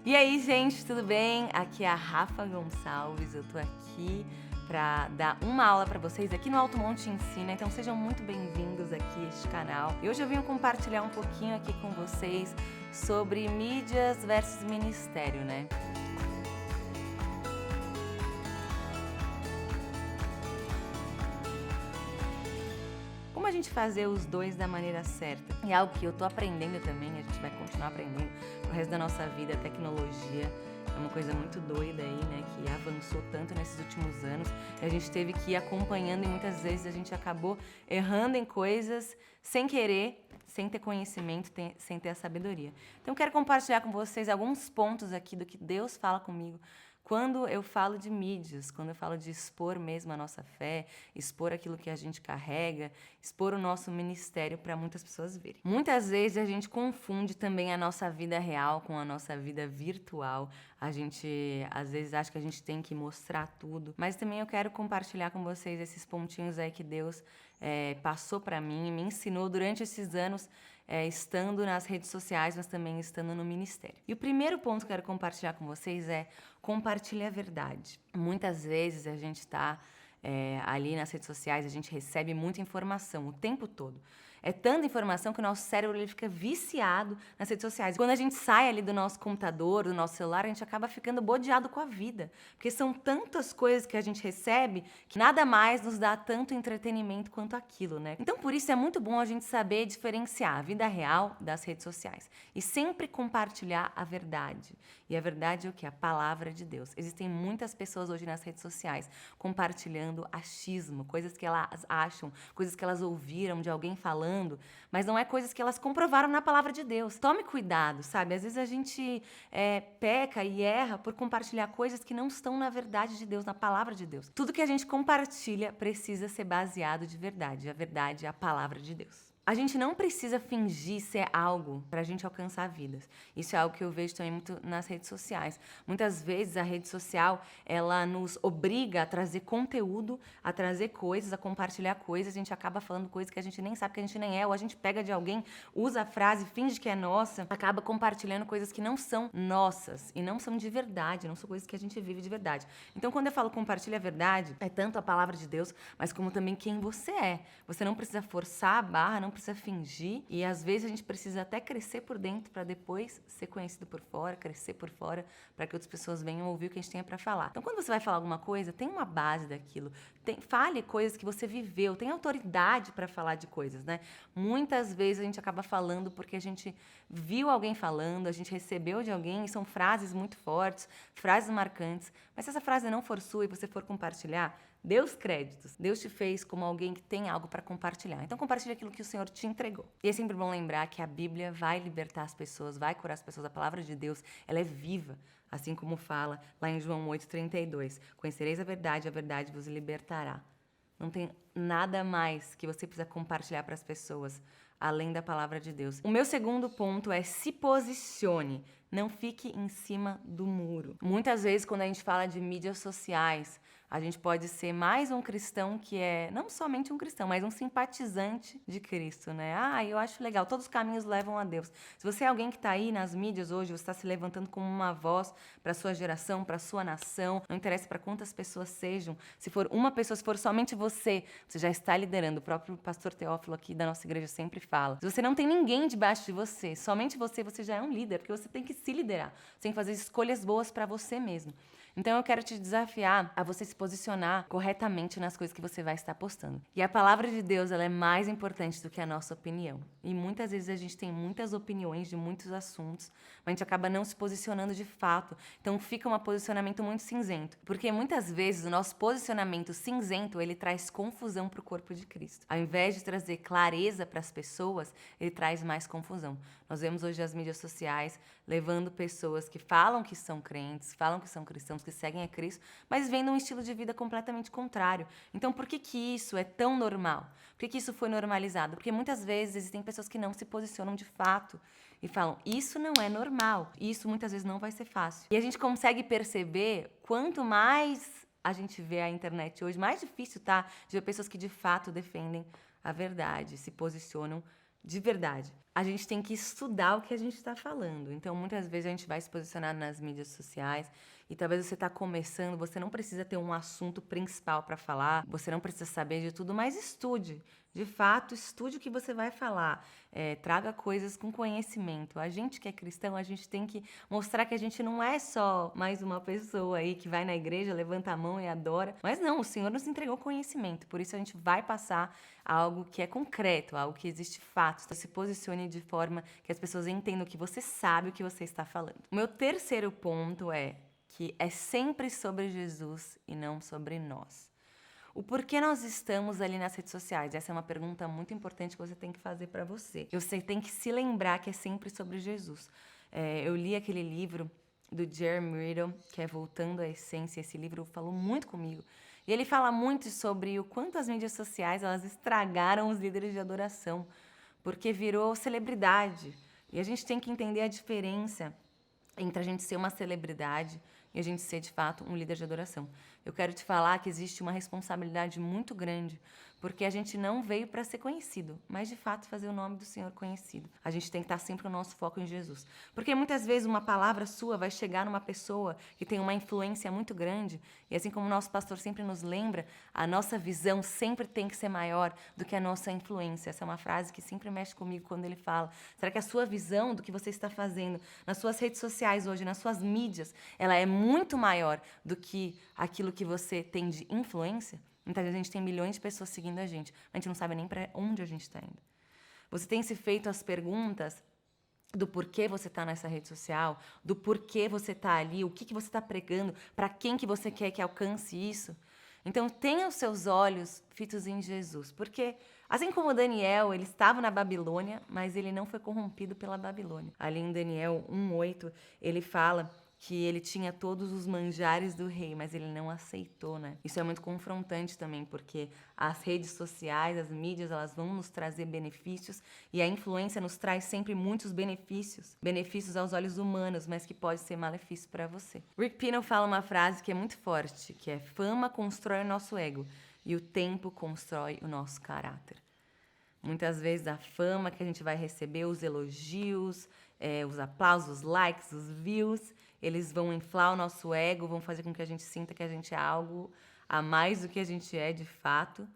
E aí, gente, tudo bem? Aqui é a Rafa Gonçalves, eu tô aqui para dar uma aula para vocês aqui no Alto Monte Ensina, então sejam muito bem-vindos aqui a este canal. E hoje eu vim compartilhar um pouquinho aqui com vocês sobre mídias versus ministério, né? Como a gente fazer os dois da maneira certa? E algo que eu tô aprendendo também, a gente vai continuar aprendendo pro resto da nossa vida. A tecnologia é uma coisa muito doida aí, né? Que avançou tanto nesses últimos anos. E a gente teve que ir acompanhando e muitas vezes a gente acabou errando em coisas sem querer, sem ter conhecimento, sem ter a sabedoria. Então eu quero compartilhar com vocês alguns pontos aqui do que Deus fala comigo quando eu falo de mídias, quando eu falo de expor mesmo a nossa fé, expor aquilo que a gente carrega, expor o nosso ministério para muitas pessoas verem. Muitas vezes a gente confunde também a nossa vida real com a nossa vida virtual. A gente, às vezes, acha que a gente tem que mostrar tudo. Mas também eu quero compartilhar com vocês esses pontinhos aí que Deus passou para mim e me ensinou durante esses anos, estando nas redes sociais, mas também estando no ministério. E o primeiro ponto que eu quero compartilhar com vocês é compartilhe a verdade. Muitas vezes a gente está ali nas redes sociais, a gente recebe muita informação o tempo todo. É tanta informação que o nosso cérebro ele fica viciado nas redes sociais. Quando a gente sai ali do nosso computador, do nosso celular, a gente acaba ficando bodeado com a vida. Porque são tantas coisas que a gente recebe que nada mais nos dá tanto entretenimento quanto aquilo, né? Então, por isso é muito bom a gente saber diferenciar a vida real das redes sociais. E sempre compartilhar a verdade. E a verdade é o quê? A palavra de Deus. Existem muitas pessoas hoje nas redes sociais compartilhando achismo, coisas que elas acham, coisas que elas ouviram de alguém falando, mas não é coisas que elas comprovaram na palavra de Deus. Tome cuidado, sabe? Às vezes a gente peca e erra por compartilhar coisas que não estão na verdade de Deus, na palavra de Deus. Tudo que a gente compartilha precisa ser baseado de verdade. A verdade é a palavra de Deus. A gente não precisa fingir ser algo para a gente alcançar vidas. Isso é algo que eu vejo também muito nas redes sociais. Muitas vezes a rede social, ela nos obriga a trazer conteúdo, a trazer coisas, a compartilhar coisas. A gente acaba falando coisas que a gente nem sabe que a gente nem é, ou a gente pega de alguém, usa a frase, finge que é nossa, acaba compartilhando coisas que não são nossas e não são de verdade, não são coisas que a gente vive de verdade. Então, quando eu falo compartilha a verdade, é tanto a palavra de Deus, mas como também quem você é. Você não precisa forçar a barra, não precisa fingir, e às vezes a gente precisa até crescer por dentro para depois ser conhecido por fora, crescer por fora, para que outras pessoas venham ouvir o que a gente tenha para falar. Então, quando você vai falar alguma coisa, tem uma base daquilo, fale coisas que você viveu, tem autoridade para falar de coisas, né? Muitas vezes a gente acaba falando porque a gente viu alguém falando, a gente recebeu de alguém, e são frases muito fortes, frases marcantes, mas se essa frase não for sua e você for compartilhar, dê os créditos. Deus te fez como alguém que tem algo para compartilhar. Então compartilhe aquilo que o Senhor te entregou. E é sempre bom lembrar que a Bíblia vai libertar as pessoas, vai curar as pessoas. A palavra de Deus, ela é viva. Assim como fala lá em João 8,32. Conhecereis a verdade vos libertará. Não tem nada mais que você precisa compartilhar para as pessoas, além da palavra de Deus. O meu segundo ponto é se posicione. Não fique em cima do muro. Muitas vezes, quando a gente fala de mídias sociais, a gente pode ser mais um cristão que é, não somente um cristão, mas um simpatizante de Cristo, né? Eu acho legal, todos os caminhos levam a Deus. Se você é alguém que está aí nas mídias hoje, você está se levantando como uma voz para a sua geração, para a sua nação, não interessa para quantas pessoas sejam, se for uma pessoa, se for somente você já está liderando. O próprio pastor Teófilo aqui da nossa igreja sempre fala. Se você não tem ninguém debaixo de você, somente você já é um líder, porque você tem que se liderar, você tem que fazer escolhas boas para você mesmo. Então eu quero te desafiar a você se posicionar corretamente nas coisas que você vai estar postando. E a palavra de Deus, ela é mais importante do que a nossa opinião. E muitas vezes a gente tem muitas opiniões de muitos assuntos, mas a gente acaba não se posicionando de fato. Então fica um posicionamento muito cinzento. Porque muitas vezes o nosso posicionamento cinzento, ele traz confusão para o corpo de Cristo. Ao invés de trazer clareza para as pessoas, ele traz mais confusão. Nós vemos hoje as mídias sociais levando pessoas que falam que são crentes, falam que são cristãos, que seguem a Cristo, mas vendo um estilo de vida completamente contrário. Então, por que isso é tão normal? Por que isso foi normalizado? Porque muitas vezes existem pessoas que não se posicionam de fato e falam, isso não é normal, isso muitas vezes não vai ser fácil. E a gente consegue perceber quanto mais a gente vê a internet hoje, mais difícil tá de ver pessoas que de fato defendem a verdade, se posicionam de verdade. a gente tem que estudar o que a gente está falando. Então, muitas vezes a gente vai se posicionar nas mídias sociais e talvez você está começando, você não precisa ter um assunto principal para falar, você não precisa saber de tudo, mas estude. De fato, estude o que você vai falar. Traga coisas com conhecimento. A gente que é cristão, a gente tem que mostrar que a gente não é só mais uma pessoa aí que vai na igreja, levanta a mão e adora. Mas não, o Senhor nos entregou conhecimento. Por isso a gente vai passar algo que é concreto, algo que existe fato. Então, se posicione de forma que as pessoas entendam que você sabe o que você está falando. O meu terceiro ponto é que é sempre sobre Jesus e não sobre nós. O porquê nós estamos ali nas redes sociais? Essa é uma pergunta muito importante que você tem que fazer para você. Você tem que se lembrar que é sempre sobre Jesus. Eu li aquele livro do Jeremy Riddle, que é Voltando à Essência. Esse livro falou muito comigo. E ele fala muito sobre o quanto as mídias sociais elas estragaram os líderes de adoração, porque virou celebridade. E a gente tem que entender a diferença entre a gente ser uma celebridade e a gente ser, de fato, um líder de adoração. Eu quero te falar que existe uma responsabilidade muito grande, porque a gente não veio para ser conhecido, mas, de fato, fazer o nome do Senhor conhecido. A gente tem que estar sempre o nosso foco em Jesus. Porque muitas vezes uma palavra sua vai chegar numa pessoa que tem uma influência muito grande, e assim como o nosso pastor sempre nos lembra, a nossa visão sempre tem que ser maior do que a nossa influência. Essa é uma frase que sempre mexe comigo quando ele fala. Será que a sua visão do que você está fazendo nas suas redes sociais hoje, nas suas mídias, ela é muito maior do que aquilo que você tem de influência? Muitas vezes a gente tem milhões de pessoas seguindo a gente não sabe nem para onde a gente está indo. Você tem se feito as perguntas do porquê você está nessa rede social, do porquê você está ali, o que você está pregando, para quem que você quer que alcance isso? Então, tenha os seus olhos fitos em Jesus, porque assim como Daniel, ele estava na Babilônia, mas ele não foi corrompido pela Babilônia. Ali em Daniel 1:8, ele fala que ele tinha todos os manjares do rei, mas ele não aceitou, né? Isso é muito confrontante também, porque as redes sociais, as mídias, elas vão nos trazer benefícios e a influência nos traz sempre muitos benefícios. Benefícios aos olhos humanos, mas que pode ser malefício para você. Rick Pino fala uma frase que é muito forte, que é: fama constrói o nosso ego e o tempo constrói o nosso caráter. Muitas vezes a fama que a gente vai receber, os elogios, os aplausos, os likes, os views, eles vão inflar o nosso ego, vão fazer com que a gente sinta que a gente é algo a mais do que a gente é de fato.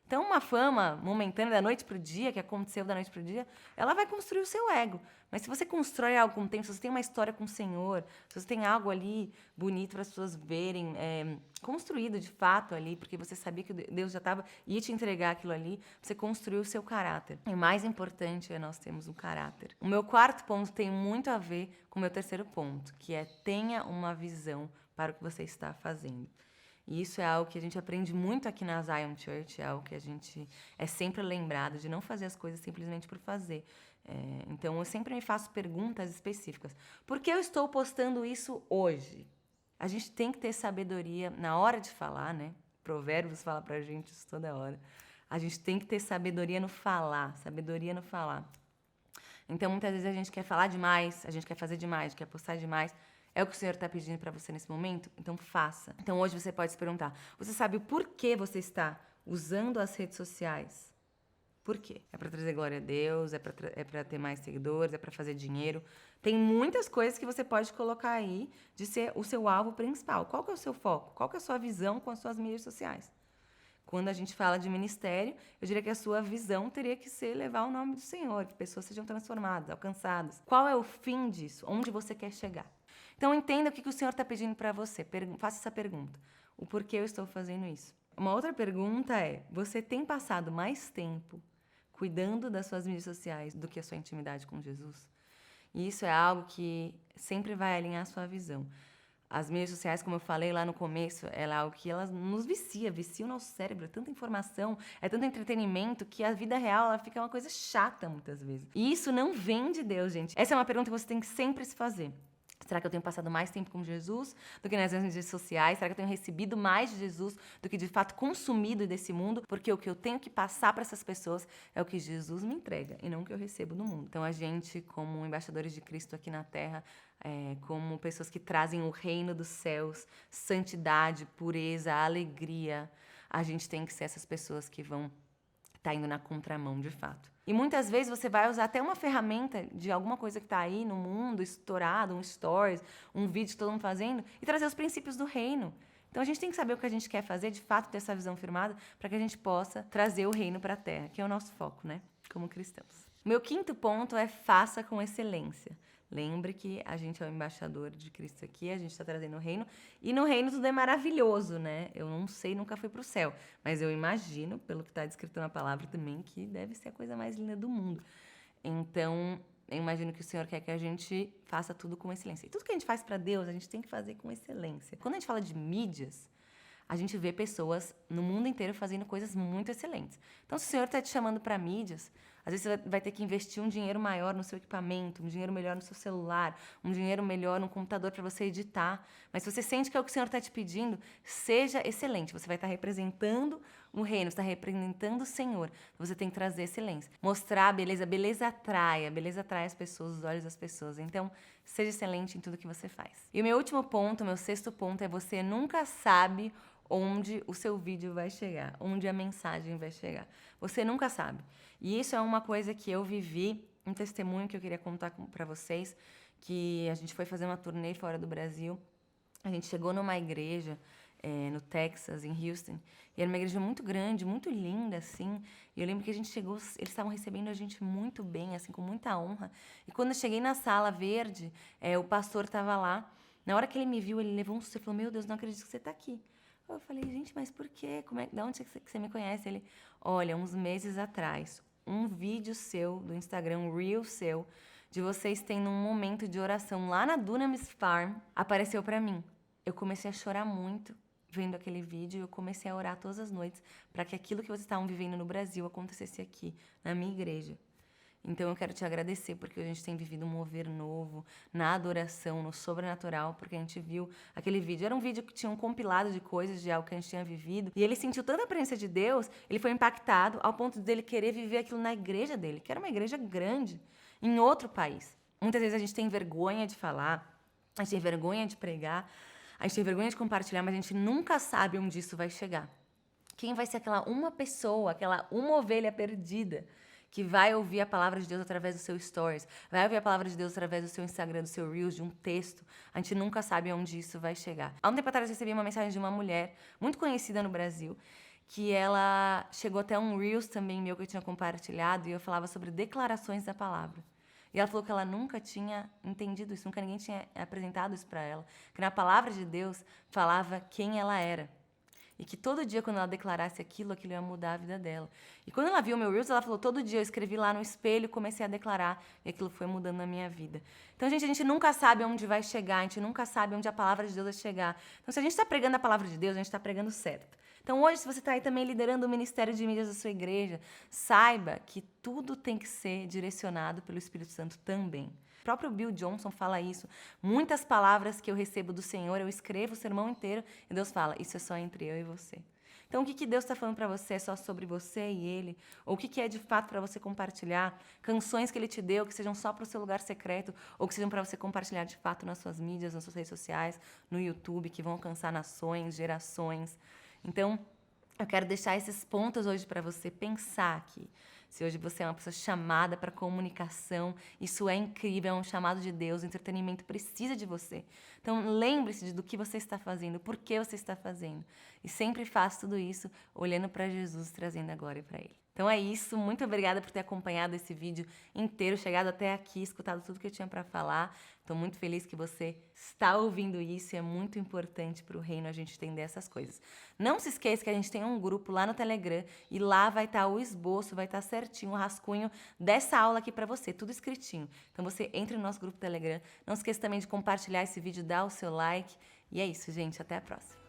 Então, uma fama momentânea da noite para o dia, que aconteceu da noite para o dia, ela vai construir o seu ego. Mas se você constrói algo com o tempo, se você tem uma história com o Senhor, se você tem algo ali bonito para as pessoas verem, construído de fato ali, porque você sabia que Deus já ia te entregar aquilo ali, você construiu o seu caráter. E o mais importante é nós termos um caráter. O meu quarto ponto tem muito a ver com o meu terceiro ponto, que é: tenha uma visão para o que você está fazendo. E isso é algo que a gente aprende muito aqui na Zion Church, é algo que a gente é sempre lembrado de não fazer as coisas simplesmente por fazer. Então, eu sempre me faço perguntas específicas. Por que eu estou postando isso hoje? A gente tem que ter sabedoria na hora de falar, né? Provérbios fala pra gente isso toda hora. A gente tem que ter sabedoria no falar, sabedoria no falar. Então, muitas vezes a gente quer falar demais, a gente quer fazer demais, quer postar demais. É o que o Senhor está pedindo para você nesse momento? Então faça. Então hoje você pode se perguntar: você sabe o porquê você está usando as redes sociais? Por quê? É para trazer glória a Deus? É para ter mais seguidores? É para fazer dinheiro? Tem muitas coisas que você pode colocar aí de ser o seu alvo principal. Qual que é o seu foco? Qual que é a sua visão com as suas mídias sociais? Quando a gente fala de ministério, eu diria que a sua visão teria que ser levar o nome do Senhor, que pessoas sejam transformadas, alcançadas. Qual é o fim disso? Onde você quer chegar? Então, entenda o que o Senhor está pedindo para você. Faça essa pergunta. O porquê eu estou fazendo isso? Uma outra pergunta é: você tem passado mais tempo cuidando das suas mídias sociais do que a sua intimidade com Jesus? E isso é algo que sempre vai alinhar a sua visão. As mídias sociais, como eu falei lá no começo, ela é algo que elas nos vicia o nosso cérebro. É tanta informação, é tanto entretenimento que a vida real ela fica uma coisa chata muitas vezes. E isso não vem de Deus, gente. Essa é uma pergunta que você tem que sempre se fazer. Será que eu tenho passado mais tempo com Jesus do que nas redes sociais? Será que eu tenho recebido mais de Jesus do que de fato consumido desse mundo? Porque o que eu tenho que passar para essas pessoas é o que Jesus me entrega e não o que eu recebo do mundo. Então a gente, como embaixadores de Cristo aqui na Terra, como pessoas que trazem o reino dos céus, santidade, pureza, alegria, a gente tem que ser essas pessoas que vão tá indo na contramão de fato. E muitas vezes você vai usar até uma ferramenta de alguma coisa que tá aí no mundo, estourado, um stories, um vídeo que todo mundo fazendo, e trazer os princípios do reino. Então a gente tem que saber o que a gente quer fazer, de fato ter essa visão firmada, para que a gente possa trazer o reino para a terra, que é o nosso foco, né? Como cristãos. Meu quinto ponto é faça com excelência. Lembre que a gente é o embaixador de Cristo aqui, a gente está trazendo o reino, e no reino tudo é maravilhoso, né? Eu não sei, nunca fui para o céu, mas eu imagino, pelo que está descrito na palavra também, que deve ser a coisa mais linda do mundo. Então, eu imagino que o Senhor quer que a gente faça tudo com excelência. E tudo que a gente faz para Deus, a gente tem que fazer com excelência. Quando a gente fala de mídias, a gente vê pessoas no mundo inteiro fazendo coisas muito excelentes. Então, se o Senhor está te chamando para mídias, às vezes você vai ter que investir um dinheiro maior no seu equipamento, um dinheiro melhor no seu celular, um dinheiro melhor no computador para você editar. Mas se você sente que é o que o Senhor está te pedindo, seja excelente. Você vai estar representando o reino, você está representando o Senhor. Você tem que trazer excelência. Mostrar a beleza. A beleza atrai as pessoas, os olhos das pessoas. Então, seja excelente em tudo que você faz. E o meu último ponto, meu sexto ponto, é você nunca sabe onde o seu vídeo vai chegar, onde a mensagem vai chegar. Você nunca sabe. E isso é uma coisa que eu vivi, um testemunho que eu queria contar para vocês, que a gente foi fazer uma turnê fora do Brasil. A gente chegou numa igreja no Texas, em Houston, e era uma igreja muito grande, muito linda, assim. E eu lembro que a gente chegou, eles estavam recebendo a gente muito bem, assim, com muita honra. E quando eu cheguei na sala verde, o pastor estava lá. Na hora que ele me viu, ele levou um susto e falou: "Meu Deus, não acredito que você está aqui." Eu falei: "Gente, mas por quê? De onde que você me conhece?" Ele: "Olha, uns meses atrás, um vídeo seu do Instagram, um reel seu, de vocês tendo um momento de oração lá na Dunamis Farm, apareceu pra mim. Eu comecei a chorar muito vendo aquele vídeo e eu comecei a orar todas as noites para que aquilo que vocês estavam vivendo no Brasil acontecesse aqui, na minha igreja. Então eu quero te agradecer porque a gente tem vivido um mover novo na adoração, no sobrenatural, porque a gente viu aquele vídeo. Era um vídeo que tinha um compilado de coisas, de algo que a gente tinha vivido. E ele sentiu tanta presença de Deus, ele foi impactado ao ponto dele querer viver aquilo na igreja dele, que era uma igreja grande, em outro país. Muitas vezes a gente tem vergonha de falar, a gente tem vergonha de pregar, a gente tem vergonha de compartilhar, mas a gente nunca sabe onde isso vai chegar. Quem vai ser aquela uma pessoa, aquela uma ovelha perdida que vai ouvir a palavra de Deus através do seu stories, vai ouvir a palavra de Deus através do seu Instagram, do seu Reels, de um texto. A gente nunca sabe onde isso vai chegar. Há um tempo atrás eu recebi uma mensagem de uma mulher muito conhecida no Brasil, que ela chegou até um Reels também meu que eu tinha compartilhado, e eu falava sobre declarações da palavra. E ela falou que ela nunca tinha entendido isso, nunca ninguém tinha apresentado isso para ela, que na palavra de Deus falava quem ela era. E que todo dia, quando ela declarasse aquilo ia mudar a vida dela. E quando ela viu o meu Reels, ela falou: todo dia eu escrevi lá no espelho, comecei a declarar, e aquilo foi mudando a minha vida. Então, gente, a gente nunca sabe onde vai chegar, a gente nunca sabe onde a palavra de Deus vai chegar. Então, se a gente está pregando a palavra de Deus, a gente está pregando certo. Então, hoje, se você está aí também liderando o ministério de mídias da sua igreja, saiba que tudo tem que ser direcionado pelo Espírito Santo também. O próprio Bill Johnson fala isso. Muitas palavras que eu recebo do Senhor, eu escrevo o sermão inteiro e Deus fala: isso é só entre eu e você. Então, o que Deus está falando para você é só sobre você e Ele? Ou o que é de fato para você compartilhar? Canções que Ele te deu, que sejam só para o seu lugar secreto, ou que sejam para você compartilhar de fato nas suas mídias, nas suas redes sociais, no YouTube, que vão alcançar nações, gerações. Então, eu quero deixar esses pontos hoje para você pensar aqui. Se hoje você é uma pessoa chamada para comunicação, isso é incrível, é um chamado de Deus, o entretenimento precisa de você. Então, lembre-se do que você está fazendo, por que você está fazendo. E sempre faça tudo isso olhando para Jesus, trazendo a glória para Ele. Então é isso, muito obrigada por ter acompanhado esse vídeo inteiro, chegado até aqui, escutado tudo que eu tinha para falar. Estou muito feliz que você está ouvindo isso e é muito importante para o reino a gente entender essas coisas. Não se esqueça que a gente tem um grupo lá no Telegram e lá vai estar o esboço, vai estar certinho, o rascunho dessa aula aqui para você, tudo escritinho. Então você entra no nosso grupo Telegram. Não se esqueça também de compartilhar esse vídeo, dar o seu like. E é isso, gente. Até a próxima.